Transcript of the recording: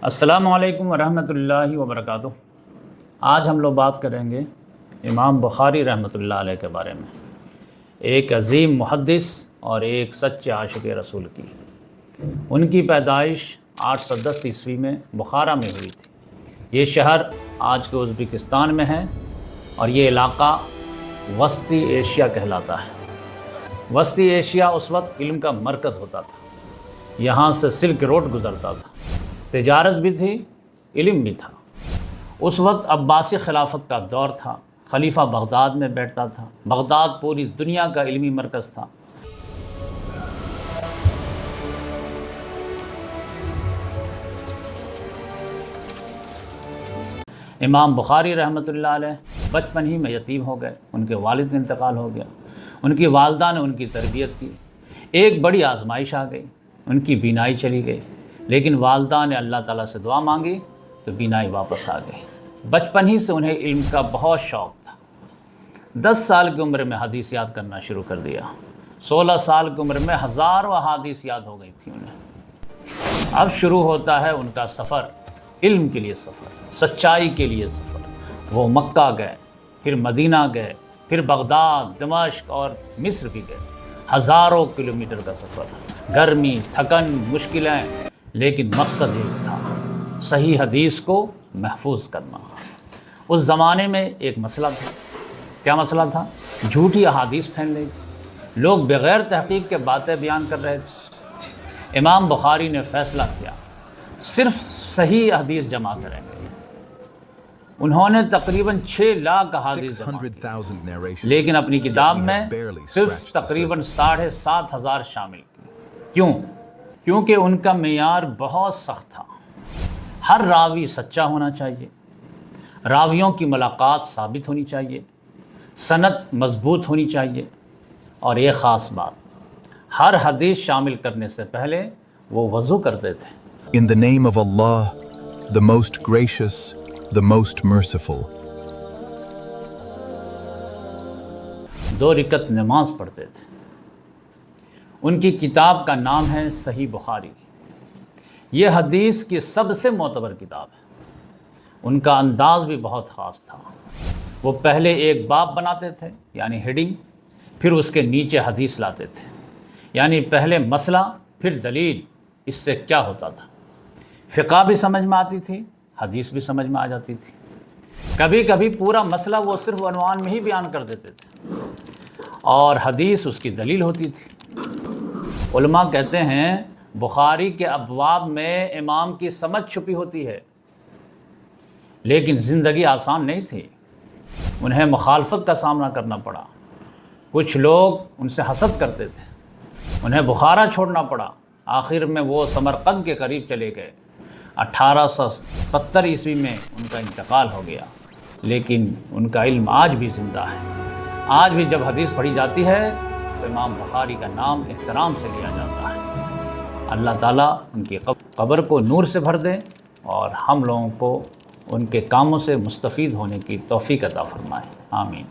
السلام علیکم ورحمۃ اللہ وبرکاتہ۔ آج ہم لوگ بات کریں گے امام بخاری رحمۃ اللہ علیہ کے بارے میں، ایک عظیم محدث اور ایک سچے عاشق رسول کی۔ ان کی پیدائش 810 عیسوی میں بخارا میں ہوئی تھی۔ یہ شہر آج کے ازبکستان میں ہے اور یہ علاقہ وسطی ایشیا کہلاتا ہے۔ وسطی ایشیا اس وقت علم کا مرکز ہوتا تھا، یہاں سے سلک روڈ گزرتا تھا، تجارت بھی تھی، علم بھی تھا۔ اس وقت عباسی خلافت کا دور تھا، خلیفہ بغداد میں بیٹھتا تھا۔ بغداد پوری دنیا کا علمی مرکز تھا۔ امام بخاری رحمۃ اللہ علیہ بچپن ہی میں یتیم ہو گئے، ان کے والد کا انتقال ہو گیا۔ ان کی والدہ نے ان کی تربیت کی۔ ایک بڑی آزمائش آ گئی، ان کی بینائی چلی گئی، لیکن والدہ نے اللہ تعالیٰ سے دعا مانگی تو بینائی واپس آ گئی۔ بچپن ہی سے انہیں علم کا بہت شوق تھا۔ 10 سال کی عمر میں حدیث یاد کرنا شروع کر دیا۔ 16 سال کی عمر میں ہزاروں احادیث یاد ہو گئی تھی انہیں۔ اب شروع ہوتا ہے ان کا سفر، علم کے لیے سفر، سچائی کے لیے سفر۔ وہ مکہ گئے، پھر مدینہ گئے، پھر بغداد، دمشق اور مصر بھی گئے۔ ہزاروں کلومیٹر کا سفر، گرمی، تھکن، مشکلیں، لیکن مقصد ایک تھا، صحیح حدیث کو محفوظ کرنا۔ اس زمانے میں ایک مسئلہ تھا۔ کیا مسئلہ تھا؟ جھوٹی احادیث پھیل رہی تھی، لوگ بغیر تحقیق کے باتیں بیان کر رہے تھے۔ امام بخاری نے فیصلہ کیا صرف صحیح حدیث جمع کریں گے۔ انہوں نے تقریباً 6 لاکھ احادیث جمع کی، لیکن اپنی کتاب میں صرف تقریباً 7,500 شامل کی۔ کیونکہ ان کا معیار بہت سخت تھا۔ ہر راوی سچا ہونا چاہیے، راویوں کی ملاقات ثابت ہونی چاہیے، سند مضبوط ہونی چاہیے، اور ایک خاص بات، ہر حدیث شامل کرنے سے پہلے وہ وضو کرتے تھے۔ In the name of Allah, the most gracious, the most merciful. 2 رکعت نماز پڑھتے تھے۔ ان کی کتاب کا نام ہے صحیح بخاری۔ یہ حدیث کی سب سے معتبر کتاب ہے۔ ان کا انداز بھی بہت خاص تھا۔ وہ پہلے ایک باب بناتے تھے، یعنی ہیڈنگ، پھر اس کے نیچے حدیث لاتے تھے، یعنی پہلے مسئلہ پھر دلیل۔ اس سے کیا ہوتا تھا؟ فقہ بھی سمجھ میں آتی تھی، حدیث بھی سمجھ میں آ جاتی تھی۔ کبھی کبھی پورا مسئلہ وہ صرف عنوان میں ہی بیان کر دیتے تھے اور حدیث اس کی دلیل ہوتی تھی۔ علماء کہتے ہیں بخاری کے ابواب میں امام کی سمجھ چھپی ہوتی ہے، لیکن زندگی آسان نہیں تھی۔ انہیں مخالفت کا سامنا کرنا پڑا۔ کچھ لوگ ان سے حسد کرتے تھے، انہیں بخارا چھوڑنا پڑا۔ آخر میں وہ سمرقند کے قریب چلے گئے۔ 1870 عیسوی میں ان کا انتقال ہو گیا، لیکن ان کا علم آج بھی زندہ ہے۔ آج بھی جب حدیث پڑھی جاتی ہے تو امام بخاری کا نام احترام سے لیا جاتا ہے۔ اللہ تعالیٰ ان کی قبر کو نور سے بھر دے اور ہم لوگوں کو ان کے کاموں سے مستفید ہونے کی توفیق عطا فرمائے۔ آمین۔